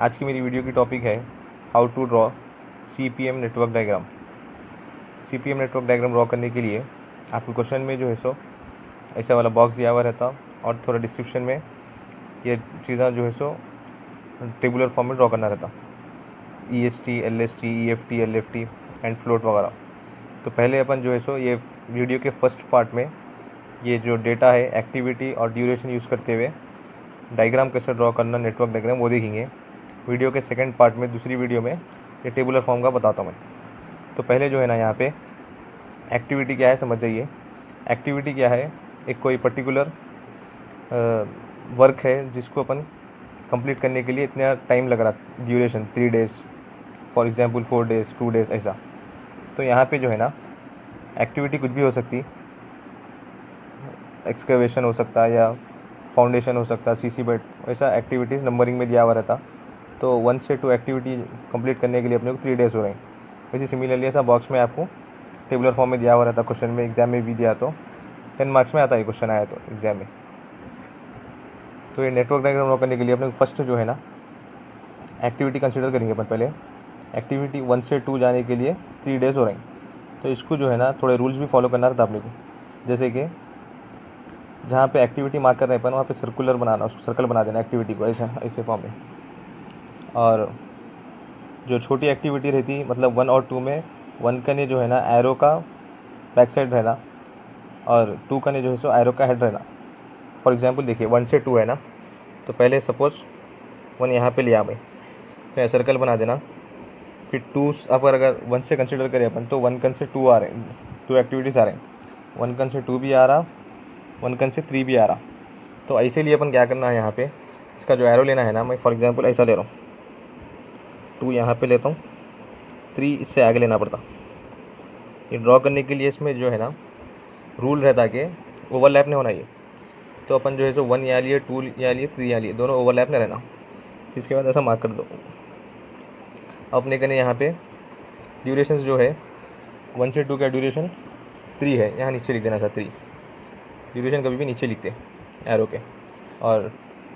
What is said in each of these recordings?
आज की मेरी वीडियो की टॉपिक है how to draw CPM network diagram. CPM network diagram draw करने के लिए आपको क्वेश्चन में जो है सो ऐसा वाला बॉक्स दिया हुआ रहता और थोड़ा डिस्क्रिप्शन में ये चीज़ें जो है सो टेबुलर फॉर्म में ड्रॉ करना रहता, EST, LST, EFT, LFT and float वगैरह। तो पहले अपन जो है सो ये वीडियो के फर्स्ट पार्ट में ये जो डेटा है, एक्टिविटी और ड्यूरेशन यूज़ करते हुए डायग्राम कैसे ड्रॉ करना, नेटवर्क डायग्राम, वो देखेंगे। वीडियो के सेकंड पार्ट में, दूसरी वीडियो में, ये टेबुलर फॉर्म का बताता हूँ मैं। तो पहले जो है ना, यहाँ पे एक्टिविटी क्या है समझ जाइए। एक्टिविटी क्या है, एक कोई पर्टिकुलर वर्क है जिसको अपन कंप्लीट करने के लिए इतना टाइम लग रहा, duration 3 days, for example 4 days, 2 days ऐसा। तो यहाँ पे जो है ना, एक्टिविटी कुछ भी हो सकती, एक्सकवेशन हो सकता है या फाउंडेशन हो सकता है, CC बेड, ऐसा एक्टिविटीज़ नंबरिंग में दिया हुआ रहता। तो 1 से 2 एक्टिविटी कंप्लीट करने के लिए अपने को 3 डेज़ हो रहे हैं। वैसे सिमिलरली ऐसा बॉक्स में आपको टेबुलर फॉर्म में दिया हुआ रहता, क्वेश्चन में, एग्जाम में भी दिया तो 10 मार्क्स में आता है क्वेश्चन आया तो एग्जाम में। तो ये नेटवर्क डायग्राम ड्रॉ करने के लिए अपने फर्स्ट जो है ना, एक्टिविटी कंसिडर करेंगे अपन पहले। एक्टिविटी 1 से 2 जाने के लिए 3 डेज़ हो रहे हैं। तो इसको जो है ना, थोड़े रूल्स भी फॉलो करना रहता अपने को। जैसे कि जहाँ पे एक्टिविटी मार्क कर रहे हैं अपन, वहाँ पे सर्कुलर बनाना, उसको सर्कल बना देना एक्टिविटी को, ऐसे फॉर्म में। और जो छोटी एक्टिविटी रहती, मतलब 1 और 2 में 1 का ने जो है ना एरो का बैक साइड रहना और 2 का ने जो है सो एरो का हेड रहना। फॉर एग्जांपल देखिए 1 से 2 है ना, तो पहले सपोज 1 यहाँ पे लिया मैं, तो यहाँ सर्कल बना देना। फिर 2 अगर 1 से कंसिडर करें अपन, तो 1 कन से 2 आ रहे हैं, 2 एक्टिविटीज़ आ रहे हैं। 1 कन से 2 भी आ रहा, 1 कन से 3 भी आ रहा। तो ऐसे लिए अपन क्या करना है, यहाँ पे इसका जो एरो लेना है ना, मैं फॉर एग्जांपल ऐसा ले रहा हूँ, 2 यहाँ पे लेता हूँ, 3 इससे आगे लेना पड़ता। ये ड्रॉ करने के लिए इसमें जो है ना रूल रहता है कि ओवरलैप नहीं होना ये। तो अपन जो है सो 1 यहाँ लिए, 2 यहाँ लिए, 3 यहाँ लिए, दोनों ओवरलैप नहीं रहना। इसके बाद ऐसा मार्क कर दो। अपने कने यहाँ पे ड्यूरेशन जो है 1 से 2 का ड्यूरेशन 3 है, यहाँ नीचे लिख देना था 3। ड्यूरेशन कभी भी नीचे लिखते एरो के। और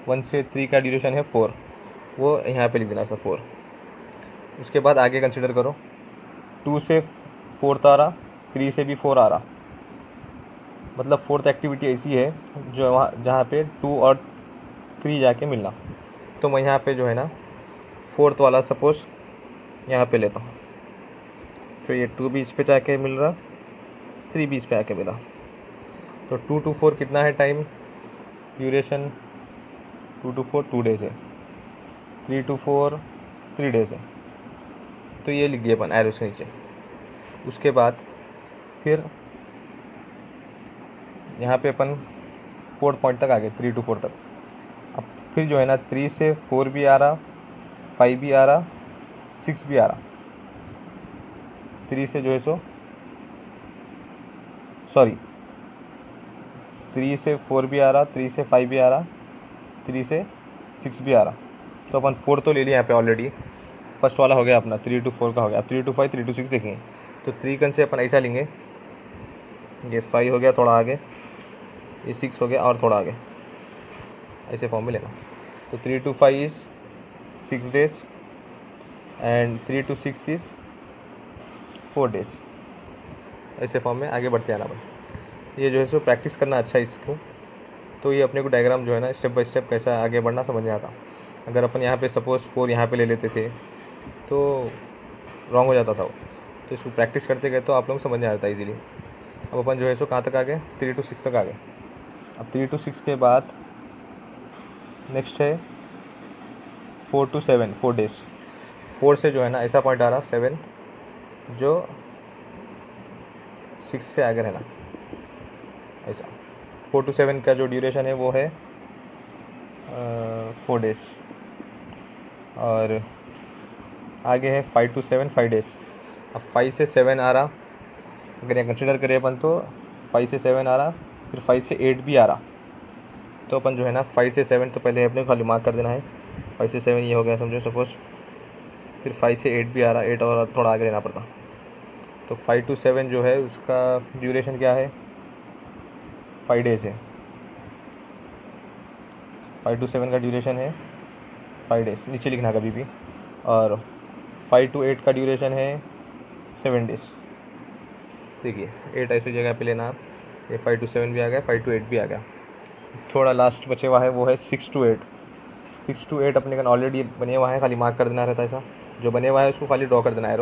1 से 3 का ड्यूरेशन है 4, वो यहाँ पे लिख देना था 4। उसके बाद आगे कंसिडर करो, 2 से 4 आ रहा, 3 से भी 4 आ रहा। मतलब फोर्थ एक्टिविटी ऐसी है जो वहाँ जहाँ पे 2 और 3 जाके मिलना। तो मैं यहाँ पे जो है ना फोर्थ वाला सपोज यहाँ पे लेता हूँ। तो ये 2 भी इस पे जाके मिल रहा, 3 भी इस पे आके मिला। तो 2 to 4 कितना है टाइम ड्यूरेशन? 2 to 4 2 डेज़ है, 3 to 4 3 डेज़ है। तो ये लिख दिया अपन एरो से नीचे। उसके बाद फिर यहाँ पे अपन 4 पॉइंट तक आ गए, 3 to 4 तक। अब फिर जो है ना 3 से 4 भी आ रहा, 5 भी आ रहा, 6 भी आ रहा। 3 से जो है सो 3 से 4 भी आ रहा, 3 से 5 भी आ रहा, 3 से 6 भी आ रहा। तो अपन 4 तो ले लिया यहाँ पे ऑलरेडी, फर्स्ट वाला हो गया अपना, 3 to 4 का हो गया। अब 3 to 5, 3 to 6 देखेंगे। तो 3 कन से अपन ऐसा लेंगे, ये 5 हो गया, थोड़ा आगे, ये 6 हो गया और थोड़ा आगे, ऐसे फॉर्म में लेना। तो 3 to 5 is 6 days and 3 to 6 is 4 days. ऐसे फॉर्म में आगे बढ़ते आना ये जो है सो प्रैक्टिस करना अच्छा है इसको। तो ये अपने को डायग्राम जो है ना स्टेप बाय स्टेप कैसा आगे बढ़ना समझ में आता। अगर अपन यहाँ पे सपोज़ 4 यहाँ पे ले लेते थे तो रॉन्ग हो जाता था वो। तो इसको प्रैक्टिस करते गए तो आप लोग समझ में आता इजीली। अब अपन जो है सो कहाँ तक आ गए? 3 to 6 तक आ गए। अब 3 to 6 के बाद नेक्स्ट है 4 to 7, 4 डेज़। 4 से जो है ना ऐसा पॉइंट आ रहा 7, जो 6 से आगे रहना ऐसा। 4 to 7 का जो ड्यूरेशन है वो है 4 डेज़। और आगे है 5 to 7, 5 डेज़। अब 5 से 7 आ रहा, अगर यहाँ कंसिडर करें अपन तो 5 से 7 आ रहा, फिर 5 से 8 भी आ रहा। तो अपन जो है ना 5 से 7 तो पहले अपने खाली मार्क कर देना है। 5 से 7 ये हो गया समझो सपोज। फिर 5 से 8 भी आ रहा, 8 और थोड़ा आगे रहना पड़ता। तो 5 to 7 जो है उसका ड्यूरेशन क्या है? 5 डेज़ है। 5 to 7 का ड्यूरेशन है 5 डेज नीचे लिखना कभी भी, और 5 to 8 का ड्यूरेशन है 7 डेज। देखिए 8 ऐसी जगह पे लेना आप, ये 5 to 7 भी आ गया, 5 to 8 भी आ गया। थोड़ा लास्ट बचे हुआ है वो है 6 to 8। 6 to 8 अपने का ऑलरेडी बने हुआ है, खाली मार्क कर देना रहता है। ऐसा जो बने हुआ है उसको खाली ड्रॉ कर देना है।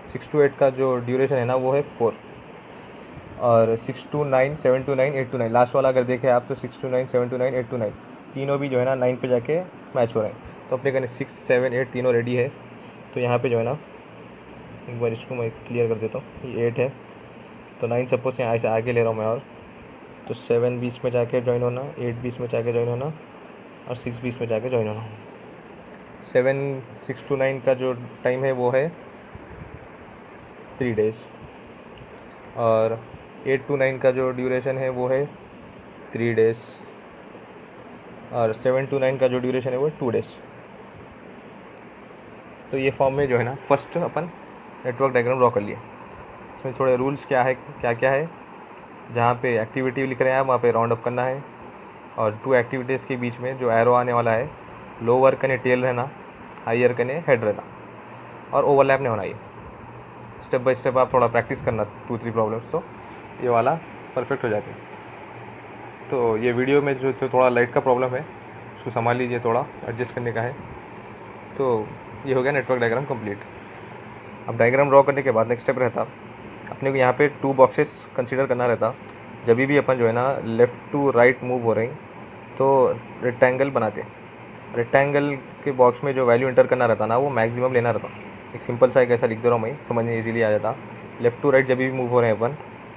6 to 8 का जो ड्यूरेशन है ना वो है 4, और 6 to 9, 7 to 9, 8 to 9 लास्ट वाला अगर देखें आप तो 6 to 9, 7 to 9, 8 to 9 तीनों भी जो है ना 9 पे जाके मैच हो रहे हैं। तो अपने कहने 6, 7, 8 तीनों रेडी है। तो यहाँ पे जो है ना एक बार इसको मैं क्लियर कर देता हूँ, ये 8 है तो 9 सपोज यहाँ ऐसे आगे ले रहा हूँ मैं, और तो 7 बीच में जाके ज्वाइन होना, 8 बीच में जाके ज्वाइन होना, और 6 बीच में जाके ज्वाइन होना। 6 to 9 का जो टाइम है वो है 3 डेज़, और 8 to 9 का जो ड्यूरेशन है वो है 3 डेज़, और 7 to 9 का जो ड्यूरेशन है वो 2 डेज़। तो ये फॉर्म में जो है ना फर्स्ट अपन नेटवर्क डायग्राम ड्रॉ कर लिए। इसमें थोड़े रूल्स क्या है, क्या है, जहाँ पे एक्टिविटी लिख रहे हैं आप वहाँ पे राउंड अप करना है, और 2 एक्टिविटीज़ के बीच में जो एरो आने वाला है लोअर कने टेल रहना, हायर कने हेड रहना, और ओवरलैप नहीं होना। ये स्टेप बाय स्टेप आप थोड़ा प्रैक्टिस करना 2-3 प्रॉब्लम्स, तो ये वाला परफेक्ट हो जाती है। तो ये वीडियो में जो थोड़ा लाइट का प्रॉब्लम है उसको संभाल लीजिए, थोड़ा एडजस्ट करने का है। तो ये हो गया नेटवर्क डायग्राम कंप्लीट। अब डायग्राम ड्रॉ करने के बाद नेक्स्ट स्टेप रहता अपने को यहाँ पे 2 बॉक्सेस कंसीडर करना रहता। जब भी अपन जो है ना लेफ़्ट टू राइट मूव हो रही तो रेक्टेंगल बनाते। रेक्टेंगल के बॉक्स में जो वैल्यू एंटर करना रहता ना वो मैक्सिमम लेना रहता। एक सिंपल सा एक ऐसा लिख दे रहा हूँ मैं, समझने इजीली आ जाता। लेफ़्ट टू राइट जब भी मूव हो रहे हैं अपन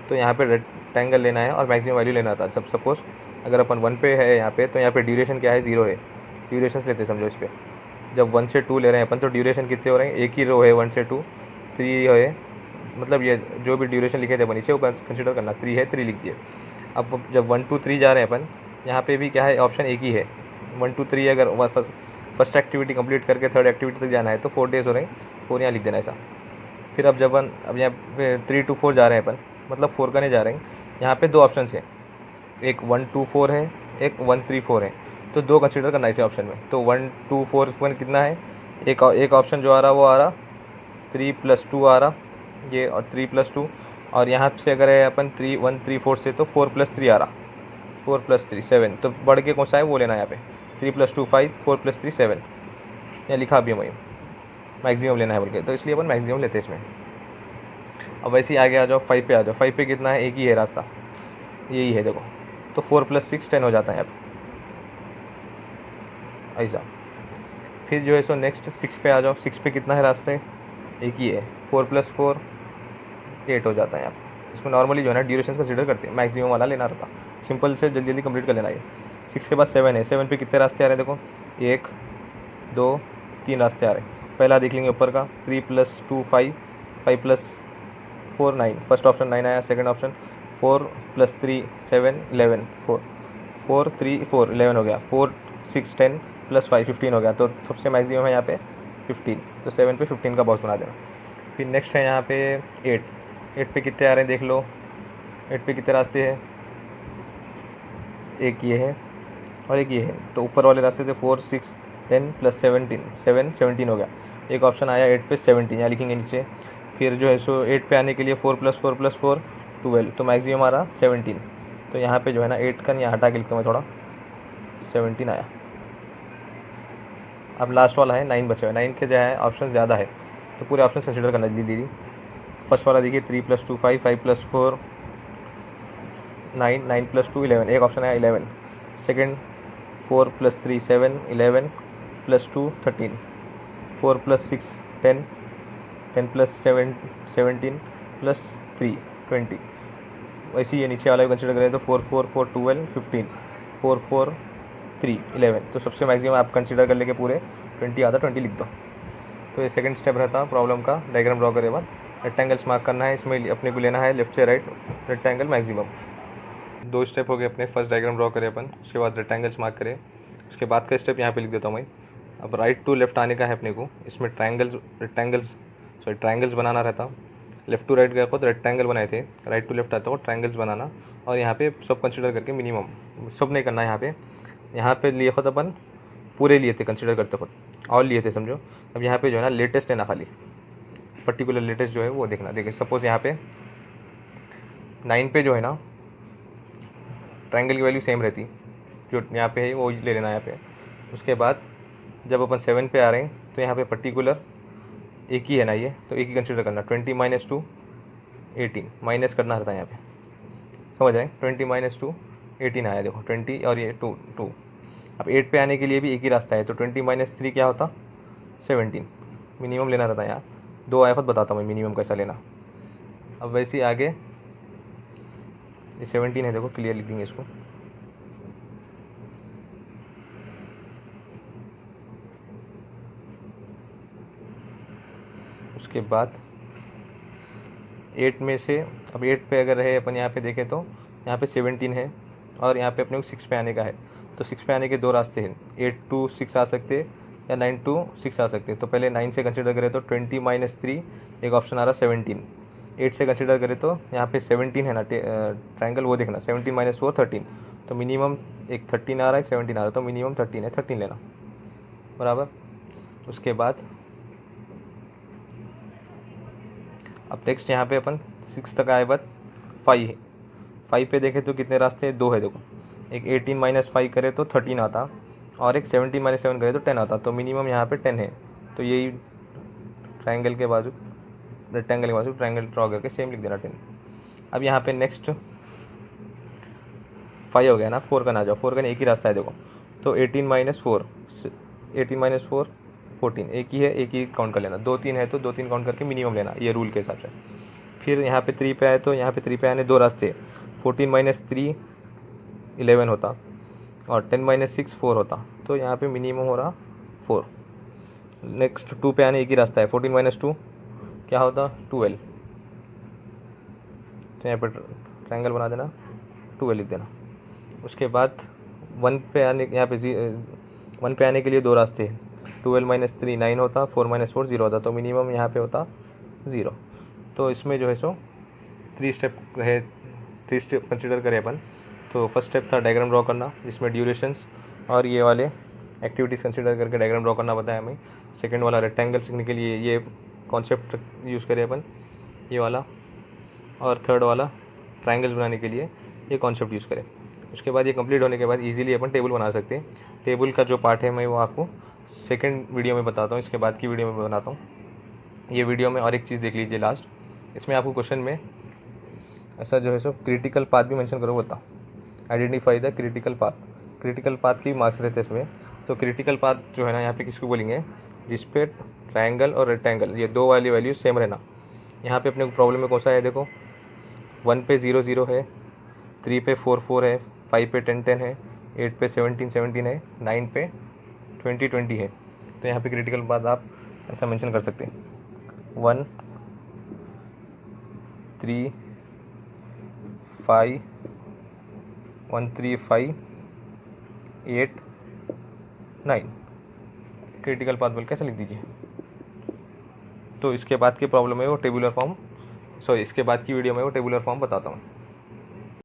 तो यहाँ पे रेक्टेंगल लेना है और मैक्सिमम वैल्यू लेना था। सब सपोज अगर अपन 1 पे है यहाँ पे, तो यहाँ पे ड्यूरेशन क्या है, 0 है। ड्यूरेशन लेते समझो इस पर। जब 1 से 2 ले रहे हैं अपन तो ड्यूरेशन कितने हो रहे हैं, एक ही रो है 1 से 2, 3 है, मतलब ये जो भी ड्यूरेशन लिखे थे अपन नीचे वो कंसिडर करना, 3 है, 3 लिख दिए। अब जब 1 to 3 जा रहे हैं अपन, यहाँ पे भी क्या है, ऑप्शन एक ही है 1 to 3। अगर फर्स्ट एक्टिविटी कंप्लीट करके थर्ड एक्टिविटी तक जाना है तो 4 डेज़ हो रहे हैं, 4 यहाँ लिख देना ऐसा। फिर अब जब अब यहाँ पे 3 to 4 जा रहे हैं अपन, मतलब 4 का नहीं जा रहे हैं, यहाँ पे 2 ऑप्शन है, एक 1 to 4 है, एक 1 3 4 है, तो 2 कंसिडर करना इसे ऑप्शन में। तो 1 to 4 में कितना है, एक ऑप्शन जो आ रहा वो आ रहा 3 + 2 आ रहा ये, और 3 + 2, और यहाँ से अगर है अपन 3 1 3 4 से तो 4 + 3 आ रहा, 4 + 3 7। तो बढ़ के कौन सा है वो लेना है यहाँ पे, 3 + 2 5, 4 + 3 7, यहाँ लिखा अभी वही मैक्सिमम लेना है बोल के, तो इसलिए अपन मैक्सिमम लेते हैं इसमें। अब वैसे ही आगे आ जाओ 5 पे आ जाओ। 5 पे कितना है, एक ही है रास्ता, यही है देखो, तो 4 + 6 10 हो जाता है यहाँ पे ऐसा। फिर जो है सो नेक्स्ट 6 पे आ जाओ। 6 पे कितना है रास्ते, एक ही है, 4 + 4 8 हो जाता है यहाँ पे। इसमें नॉर्मली जो है ना ड्यूरेशन कंसीडर करते हैं, मैक्सिमम वाला लेना रहता, सिंपल से जल्दी जल्दी कंप्लीट कर लेना ये। 6 के बाद 7 है। 7 पे कितने रास्ते आ रहे हैं देखो, 1 2 3 रास्ते आ रहे हैं। पहला देख लेंगे ऊपर का, 3 + 2 5, 5 + 4 9, फर्स्ट ऑप्शन 9 आया। सेकंड ऑप्शन 4 + 3 7 11, 4 3 4 11 हो गया। 4 6 10 + 5 15 हो गया। तो सबसे मैक्सिमम है यहाँ पे 15, तो 7 पे 15 का बॉक्स बना देना। फिर नेक्स्ट है यहाँ पे 8 पे कितने आ रहे हैं देख लो। 8 पे कितने रास्ते हैं, एक ये है और एक ये है। तो ऊपर वाले रास्ते से 4 6 10 + 17 7 17 हो गया। एक ऑप्शन आया 8 पे 17, यहाँ लिखेंगे नीचे। फिर जो है सो 8 पे आने के लिए 4 + 4 + 4 12, तो मैक्सिमम आ रहा 17। तो यहाँ पे जो है ना 8 का यहाँ हटा के लिखता हूँ मैं थोड़ा, 17 आया। अब लास्ट वाला है 9 बचे हुए। 9 के जो है ऑप्शन ज़्यादा है तो पूरे ऑप्शन कंसिडर करना दीदी। फर्स्ट वाला देखिए 3 + 2 5, 5 + 4 9, 9 + 2 11, एक ऑप्शन है 11। सेकंड 4 + 3 7 11 + 2 13, 4 + 6 10, 10 + 7 17 + 3 20। वैसे ये नीचे वाला भी कंसिडर करें तो 4 4 4 12 15, 4 4 3 11। तो सबसे मैक्सिमम आप कंसिडर कर लेके पूरे 20 आता, 20 लिख दो। तो ये सेकंड स्टेप रहता प्रॉब्लम का। डायग्राम ड्रॉ करे बाद रेक्टेंगल्स मार्क करना है, इसमें अपने को लेना है लेफ्ट से राइट रेक्टेंगल मैक्सिमम। 2 स्टेप हो गए अपने, फर्स्ट डायग्राम ड्रॉ करें अपन, उसके बाद रेक्टेंगल्स मार्क करें। उसके बाद का स्टेप यहाँ पे लिख देता हूँ मैं। अब राइट टू लेफ्ट आने का है अपने को, इसमें ट्रायंगल्स बनाना रहता। लेफ्ट टू राइट गया तो रेक्टेंगल बनाए थे, राइट टू लेफ्ट आता हो ट्रायंगल्स बनाना। और यहाँ पे सब कंसिडर करके मिनिमम, सब नहीं करना यहाँ पे लिए खुद अपन पूरे लिए थे कंसिडर करते खुद। ऑल लिए थे समझो। अब यहाँ पे जो है ना लेटेस्ट है ना, खाली पर्टिकुलर लेटेस्ट जो है वो देखना। देखिए सपोज़ यहाँ पे 9 पे जो है ना ट्रायंगल की वैल्यू सेम रहती, जो यहाँ पे है वो ले लेना यहाँ पे। उसके बाद जब अपन 7 पे आ रहे हैं तो यहाँ पे पर्टिकुलर एक ही है ना, ये तो एक ही कंसिडर करना। 20 - 2 18 माइनस करना रहता है यहाँ पे, समझ रहे हैं। 20 - 2 18 आया, देखो 20 और ये 2 2। अब 8 पे आने के लिए भी एक ही रास्ता है, तो 20 - 3 क्या होता 17। मिनिमम लेना रहता है यहाँ। दो आफत बताता हूँ मैं मिनिमम कैसा लेना। अब वैसे ही आगे ये 17 है, देखो क्लियर लिख देंगे इसको। उसके बाद 8 में से अब 8 पे अगर रहे अपन यहाँ पे देखें तो यहाँ पे 17 है और यहाँ पे अपने को 6 पे आने का है। तो 6 पे आने के दो रास्ते हैं, 8 to 6 आ सकते या 9 to 6 आ सकते हैं। तो पहले 9 से कंसिडर करें तो 20 - 3 एक ऑप्शन आ रहा 17। 8 से कंसिडर करें तो यहाँ पे 17 है ना ट्रायंगल, वो देखना 17 - 4 13। तो मिनिमम एक 13 आ रहा है, एक 17 आ रहा है, तो मिनिमम 13 है, 13 लेना बराबर। उसके बाद अब नेक्स्ट यहाँ पे अपन 6 तक आए, बाद 5 है। 5 पे देखें तो कितने रास्ते हैं, दो है देखो। एक 18 - 5 करे तो 13 आता और एक 17 - 7 करे तो 10 आता। तो मिनिमम यहाँ पे 10 है। तो यही ट्रायंगल के बाजू, रेक्टेंगल के बाजू ट्रायंगल ड्रॉ करके सेम लिख देना 10। अब यहाँ पे नेक्स्ट 5 हो गया ना, 4 का ना जाओ, 4 का एक ही रास्ता है देखो। तो 18 - 4 18 - 4 14, एक ही है, एक ही काउंट कर लेना। 2 3 है तो 2 3 काउंट करके मिनिमम लेना, ये रूल के हिसाब से। फिर यहाँ पे 3 पे आए तो यहाँ पे 3 पे आने दो रास्ते, 14 - 3 11 होता और 10 - 6 4 होता। तो यहाँ पे मिनिमम हो रहा 4। नेक्स्ट 2 पे आने एक ही रास्ता है, 14 - 2 क्या होता 12। तो यहाँ पे ट्रायंगल बना देना, 12 लिख देना। उसके बाद 1 पे आने, यहाँ पे 1 पे आने के लिए दो रास्ते हैं, 12 - 3 9 होता, 4 - 4 0 होता। तो मिनिमम यहाँ पे होता 0। तो इसमें जो है सो 3 स्टेप रहे, 3 स्टेप कंसिडर करें अपन। तो फर्स्ट स्टेप था डायग्राम ड्रॉ करना, जिसमें ड्यूरेशंस और ये वाले एक्टिविटीज़ कंसिडर करके डायग्राम ड्रॉ करना बताया हमें। सेकंड वाला रेक्टेंगल सीखने के लिए ये कॉन्सेप्ट यूज़ करें अपन, ये वाला। और थर्ड वाला ट्रायंगल्स बनाने के लिए ये कॉन्सेप्ट यूज़ करें। उसके बाद ये कंप्लीट होने के बाद इजीली अपन टेबल बना सकते हैं। टेबल का जो पार्ट है मैं वो आपको सेकंड वीडियो में बताता हूँ, इसके बाद की वीडियो में बनाता हूँ। ये वीडियो में और एक चीज़ देख लीजिए लास्ट, इसमें आपको क्वेश्चन में ऐसा जो है सो क्रिटिकल पाथ भी मेंशन करो, बोलता identify the critical path. Critical path की मार्क्स रहते हैं इसमें। तो क्रिटिकल पाथ जो है ना यहाँ पे किसको बोलेंगे, जिस पे ट्रायंगल और रेक्टेंगल ये दो वाली वैल्यूज सेम रहना। यहाँ पे अपने को प्रॉब्लम में कौन सा है देखो, 1 पे 0 0 है, 3 पे 4 4 है, 5 पे 10 10 है, 8 पे 17 17 है, 9 पे 20 20 है। तो यहाँ पे क्रिटिकल पाथ आप ऐसा मेंशन कर सकते हैं, 1 3 5 1 3 5 8 9 क्रिटिकल पाथ बोल के ऐसा लिख दीजिए। तो इसके बाद की प्रॉब्लम है वो टेबुलर फॉर्म, इसके बाद की वीडियो में वो टेबुलर फॉर्म बताता हूँ।